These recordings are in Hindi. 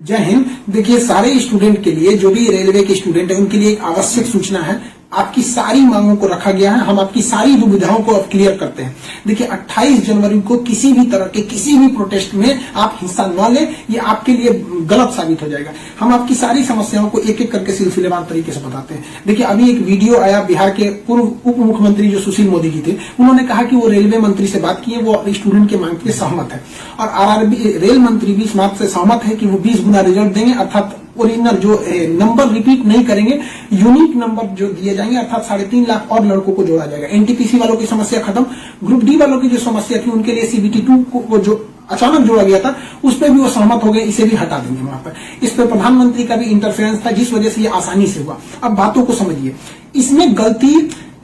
जय हिंद। देखिए, सारे स्टूडेंट के लिए, जो भी रेलवे के स्टूडेंट है, उनके लिए एक आवश्यक सूचना है। आपकी सारी मांगों को रखा गया है। हम आपकी सारी दुविधाओं को अब क्लियर करते हैं। देखिए, 28 जनवरी को किसी भी तरह के किसी भी प्रोटेस्ट में आप हिस्सा न लें, ये आपके लिए गलत साबित हो जाएगा। हम आपकी सारी समस्याओं को एक एक करके सिलसिलेवार तरीके से बताते हैं। देखिए, अभी एक वीडियो आया बिहार के पूर्व उप मुख्यमंत्री जो सुशील मोदी जी थे, उन्होंने कहा कि वो रेलवे मंत्री से बात किए, वो स्टूडेंट के मांग के सहमत है और आरआरबी रेल मंत्री भी इस बात से सहमत है कि वो 20 गुना रिजल्ट देंगे, अर्थात ओरिजिनल जो नंबर रिपीट नहीं करेंगे, यूनिक नंबर जो दिए जाएंगे, अर्थात 3.5 लाख और लड़कों को जोड़ा जाएगा। एनटीपीसी वालों की समस्या खत्म। ग्रुप डी वालों की जो समस्या थी, उनके लिए सीबीटी 2 को जो अचानक जोड़ा गया था, उस पर भी वो सहमत हो गए, इसे भी हटा देंगे वहां पर। इस पर प्रधानमंत्री का भी इंटरफेरेंस था, जिस वजह से ये आसानी से हुआ। अब बातों को समझिए, इसमें गलती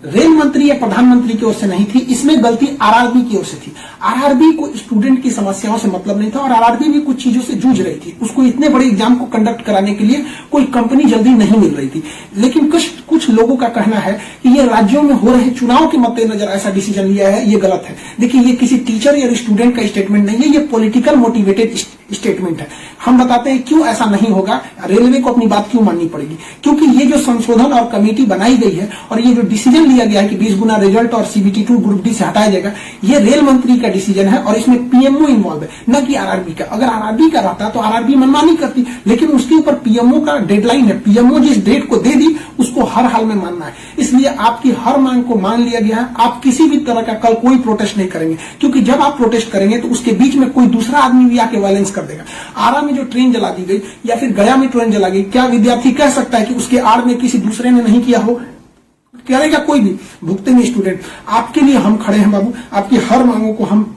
रेल मंत्री या प्रधानमंत्री की ओर से नहीं थी, इसमें गलती आरआरबी की ओर से थी। आरआरबी को स्टूडेंट की समस्याओं से मतलब नहीं था और आरआरबी भी कुछ चीजों से जूझ रही थी। उसको इतने बड़े एग्जाम को कंडक्ट कराने के लिए कोई कंपनी जल्दी नहीं मिल रही थी। लेकिन कुछ लोगों का कहना है कि ये राज्यों में हो रहे चुनाव के मद्देनजर ऐसा डिसीजन लिया है, ये गलत है। देखिए, ये किसी टीचर या स्टूडेंट का स्टेटमेंट नहीं है, ये पॉलिटिकल मोटिवेटेड स्टेटमेंट है। हम बताते हैं क्यों ऐसा नहीं होगा, रेलवे को अपनी बात क्यों माननी पड़ेगी। क्योंकि ये जो संशोधन और कमेटी बनाई गई है और ये जो डिसीजन लिया गया है कि 20 गुना रिजल्ट और सीबीटी 2 ग्रुप डी से हटाया जाएगा, ये रेल मंत्री का डिसीजन है और इसमें पीएमओ इन्वॉल्व है, न कि आरआरबी का। अगर आरआरबी का रहता तो आरआरबी मनमानी करती, लेकिन उसके ऊपर पीएमओ का डेडलाइन है। पीएमओ जिस डेट को दे दी, उसको हर हाल में मानना है। इसलिए आपकी हर मांग को मान लिया गया है। आप किसी भी तरह का कल कोई प्रोटेस्ट नहीं करेंगे, क्योंकि जब आप प्रोटेस्ट करेंगे तो उसके बीच में कोई दूसरा आदमी भी आके वायलेंस कर देगा। आरा में जो ट्रेन जला दी गई या फिर गया में ट्रेन जला गई, क्या विद्यार्थी कह सकता है कि उसके आड़ में किसी दूसरे ने नहीं किया हो? करेगा कोई भी, भुगतेंगे स्टूडेंट। आपके लिए हम खड़े हैं बाबू। आपकी हर मांगों को हम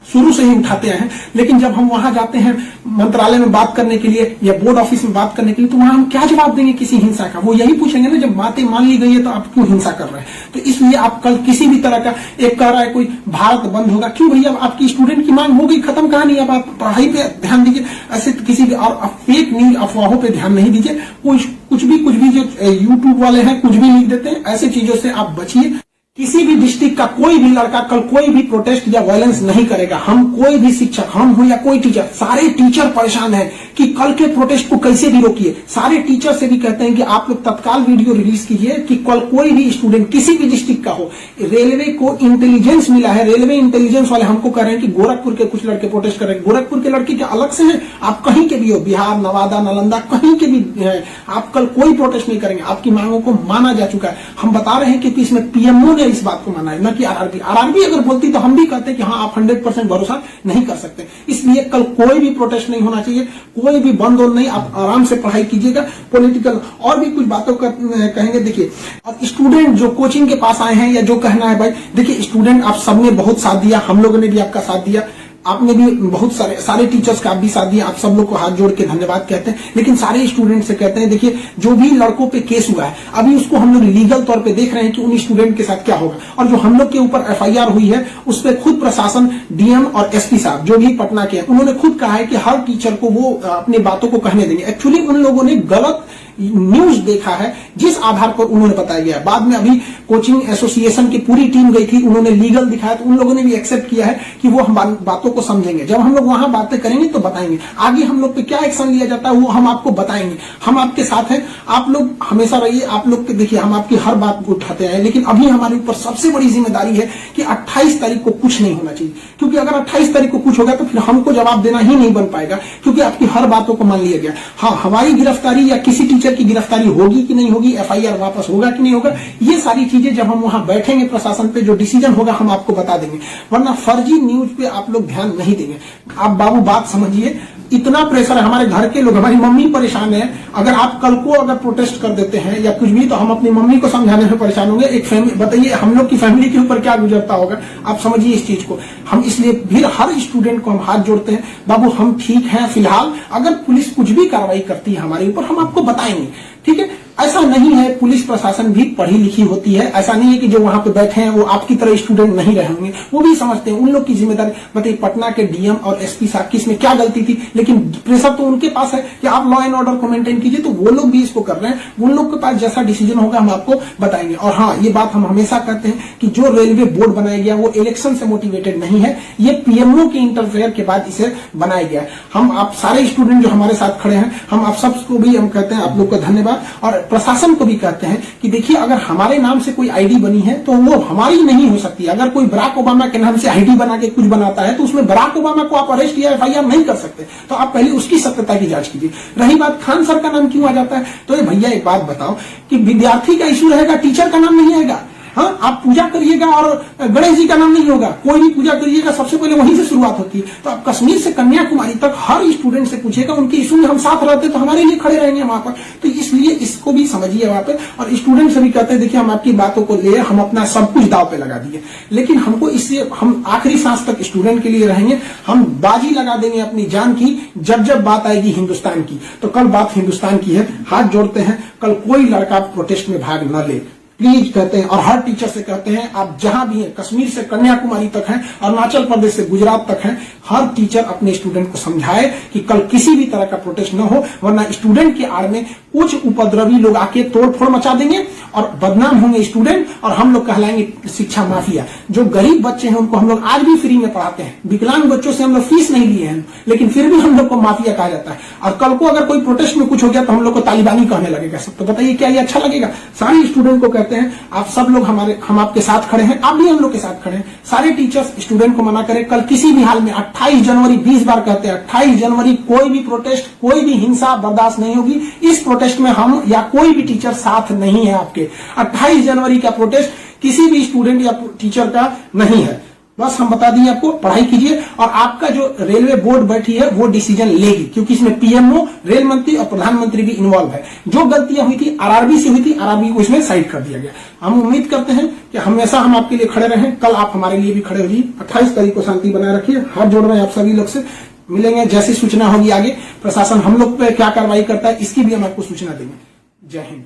शुरू से ही उठाते हैं, लेकिन जब हम वहां जाते हैं मंत्रालय में बात करने के लिए या बोर्ड ऑफिस में बात करने के लिए, तो वहां हम क्या जवाब देंगे किसी हिंसा का? वो यही पूछेंगे ना, जब बातें मान ली गई है तो आप क्यों हिंसा कर रहे हैं? तो इसलिए आप कल किसी भी तरह का, एक कह रहा है कोई भारत बंद होगा, क्यों भैया? आपकी स्टूडेंट की मांग हो गई, खत्म कहानी। अब आप पढ़ाई पे ध्यान दीजिए, ऐसे किसी भी और फेक न्यूज अफवाहों पे ध्यान नहीं दीजिए। कुछ भी जो यूट्यूब वाले हैं कुछ भी लिख देते हैं, ऐसी चीजों से आप बचिए। किसी भी डिस्ट्रिक्ट का कोई भी लड़का कल कोई भी प्रोटेस्ट या वायलेंस नहीं करेगा। हम कोई भी शिक्षक, हम हो या कोई टीचर, सारे टीचर परेशान हैं कि कल के प्रोटेस्ट को कैसे भी रोकिए। सारे टीचर से भी कहते हैं कि आप लोग तत्काल वीडियो रिलीज कीजिए कि कल कोई भी स्टूडेंट किसी भी डिस्ट्रिक्ट का हो। रेलवे को इंटेलिजेंस मिला है, रेलवे इंटेलिजेंस वाले हमको कह रहे हैं कि गोरखपुर के कुछ लड़के प्रोटेस्ट कर रहे हैं। गोरखपुर के लड़के क्या अलग से हैं? आप कहीं के भी हो, बिहार, नवादा, नालंदा, कहीं के भी है, आप कल कोई प्रोटेस्ट नहीं करेंगे। आपकी मांगों को माना जा चुका है। हम बता रहे हैं कि इसमें पीएमओ ने इस बात को माना है, न कि आरआरबी। आरआरबी अगर बोलती तो हम भी कहते हैं कि हाँ, आप 100% भरोसा नहीं कर सकते। इसलिए कल कोई भी प्रोटेस्ट नहीं होना चाहिए, कोई भी बंद और नहीं। आप आराम से पढ़ाई कीजिएगा। पॉलिटिकल और भी कुछ बातों का कहेंगे। देखिए, और स्टूडेंट जो कोचिंग के पास आए हैं या जो कहना है भाई, देखिए स्टूडेंट आप सबने बहुत साथ दिया, हम लोगों ने भी आपका साथ दिया, आपने भी बहुत सारे टीचर्स का आप भी साथ दिया। आप सब लोग को हाथ जोड़ के धन्यवाद कहते हैं। लेकिन सारे स्टूडेंट से कहते हैं, देखिए जो भी लड़कों पे केस हुआ है, अभी उसको हम लोग लीगल तौर पे देख रहे हैं कि उन स्टूडेंट के साथ क्या होगा। और जो हम लोग के ऊपर एफआईआर हुई है, उस पर खुद प्रशासन, डीएम और एसपी साहब जो भी पटना के हैं, उन्होंने खुद कहा है कि हर टीचर को वो अपनी बातों को कहने देंगे। एक्चुअली उन लोगों ने गलत न्यूज देखा है, जिस आधार पर उन्होंने बताया गया है। बाद में अभी कोचिंग एसोसिएशन की पूरी टीम गई थी, उन्होंने लीगल दिखाया, तो उन लोगों ने भी एक्सेप्ट किया है कि वो हम बातों को समझेंगे। जब हम लोग वहां बातें करेंगे तो बताएंगे। आगे हम लोग पे क्या एक्शन लिया जाता है वो हम आपको बताएंगे। हम आपके साथ हैं, आप लोग हमेशा रहिए। आप लोग देखिए, हम आपकी हर बात को उठाते हैं, लेकिन अभी हमारे ऊपर सबसे बड़ी जिम्मेदारी है कि 28 तारीख को कुछ नहीं होना चाहिए। क्योंकि अगर 28 तारीख को कुछ होगा तो फिर हमको जवाब देना ही नहीं बन पाएगा, क्योंकि आपकी हर बातों को मान लिया गया। हाँ, हमारी गिरफ्तारी या किसी टीचर की गिरफ्तारी होगी कि नहीं होगी, एफआईआर वापस होगा कि नहीं होगा, ये सारी चीजें जब हम वहां बैठेंगे प्रशासन पे, जो डिसीजन होगा हम आपको बता देंगे। वरना फर्जी न्यूज पे आप लोग ध्यान नहीं देंगे। आप बाबू बात समझिए, इतना प्रेशर है। हमारे घर के लोग, हमारी मम्मी परेशान है। अगर आप कल को अगर प्रोटेस्ट कर देते हैं या कुछ भी, तो हम अपनी मम्मी को समझाने में परेशान होंगे। एक फैमिली, बताइए हम लोग की फैमिली के ऊपर क्या गुजरता होगा। आप समझिए इस चीज को। हम इसलिए फिर हर स्टूडेंट को हम हाथ जोड़ते हैं, बाबू हम ठीक हैं फिलहाल। अगर पुलिस कुछ भी कार्रवाई करती है हमारे ऊपर, हम आपको बताएंगे, ठीक है। ऐसा नहीं है, पुलिस प्रशासन भी पढ़ी लिखी होती है। ऐसा नहीं है कि जो वहां पे बैठे हैं वो आपकी तरह स्टूडेंट नहीं रहे होंगे, वो भी समझते हैं, उन लोग की जिम्मेदारी। बताइए पटना के डीएम और एसपी साहब की इसमें क्या गलती थी, लेकिन प्रेशर तो उनके पास है कि आप लॉ एंड ऑर्डर को मेंटेन कीजिए, तो वो लोग भी इसको कर रहे हैं। उन लोग के पास जैसा डिसीजन होगा हम आपको बताएंगे। और हाँ, ये बात हम हमेशा कहते हैं कि जो रेलवे बोर्ड बनाया गया वो इलेक्शन से मोटिवेटेड नहीं है, ये पीएमओ के इंटरफेयर के बाद इसे बनाया गया है। हम आप सारे स्टूडेंट जो हमारे साथ खड़े हैं, हम आप सबको भी हम कहते हैं आप लोग को धन्यवाद, और प्रशासन को भी कहते हैं कि देखिए अगर हमारे नाम से कोई आईडी बनी है तो वो हमारी नहीं हो सकती। अगर कोई बराक ओबामा के नाम से आईडी बना के कुछ बनाता है तो उसमें बराक ओबामा को आप अरेस्ट या एफआईआर नहीं कर सकते, तो आप पहले उसकी सत्यता की जांच कीजिए। रही बात खान सर का नाम क्यों आ जाता है, तो ये भैया एक बात बताओ कि विद्यार्थी का इश्यू रहेगा, टीचर का नाम नहीं आएगा। हाँ, आप पूजा करिएगा और गणेश जी का नाम नहीं होगा, कोई भी पूजा करिएगा सबसे पहले वहीं से शुरुआत होती है। तो आप कश्मीर से कन्याकुमारी तक हर स्टूडेंट से पूछिएगा, उनके इशू में हम साथ रहते तो हमारे लिए खड़े रहेंगे वहां पर। तो इसलिए इसको भी समझिए वहां पर, और स्टूडेंट से भी कहते हैं देखिए हम आपकी बातों को ले, हम अपना सब कुछ दाव पे लगा दिए, लेकिन हमको इससे हम आखिरी सांस तक स्टूडेंट के लिए रहेंगे। हम बाजी लगा देंगे अपनी जान की जब बात आएगी हिंदुस्तान की। तो कल बात हिंदुस्तान की है, हाथ जोड़ते हैं, कल कोई लड़का प्रोटेस्ट में भाग न ले प्लीज कहते हैं। और हर टीचर से कहते हैं आप जहां भी हैं, कश्मीर से कन्याकुमारी तक हैं, अरुणाचल प्रदेश से गुजरात तक हैं, हर टीचर अपने स्टूडेंट को समझाए कि कल किसी भी तरह का प्रोटेस्ट न हो, वरना स्टूडेंट के आड़ में कुछ उपद्रवी लोग आके तोड़फोड़ मचा देंगे और बदनाम होंगे स्टूडेंट, और हम लोग कहलाएंगे शिक्षा माफिया। जो गरीब बच्चे हैं उनको हम लोग आज भी फ्री में पढ़ाते हैं, विकलांग बच्चों से हम लोग फीस नहीं लिए हैं, लेकिन फिर भी हम लोग को माफिया कहा जाता है। और कल को अगर कोई प्रोटेस्ट में कुछ हो गया तो हम लोग को तालिबानी कहने लगेगा सब। तो बताइए क्या ये अच्छा लगेगा? सारे स्टूडेंट को कहते हैं आप सब लोग हम आपके साथ खड़े हैं, आप भी हम लोग के साथ खड़े हैं। सारे टीचर्स स्टूडेंट को मना करें, कल किसी भी हाल में 28 जनवरी 20 बार कहते हैं 28 जनवरी कोई भी प्रोटेस्ट, कोई भी हिंसा बर्दाश्त नहीं होगी। इस प्रोटेस्ट में हम या कोई भी टीचर साथ नहीं है आपके। 28 जनवरी का प्रोटेस्ट किसी भी स्टूडेंट या टीचर का नहीं है। बस हम बता दिए आपको, पढ़ाई कीजिए, और आपका जो रेलवे बोर्ड बैठी है वो डिसीजन लेगी, क्योंकि इसमें पीएमओ, रेल मंत्री और प्रधानमंत्री भी इन्वॉल्व है। जो गलतियां हुई थी आरआरबी से हुई थी, आरआरबी को इसमें साइड कर दिया गया। हम उम्मीद करते हैं कि हमेशा हम आपके लिए खड़े रहें, कल आप हमारे लिए भी खड़े हो जाइए। 28 तारीख को शांति बनाए रखिए। हाथ जोड़ रहे हैं आप सभी लोग से, मिलेंगे जैसी सूचना होगी आगे, प्रशासन हम लोग पे क्या कार्रवाई करता है इसकी भी हम आपको सूचना देंगे। जय हिंद।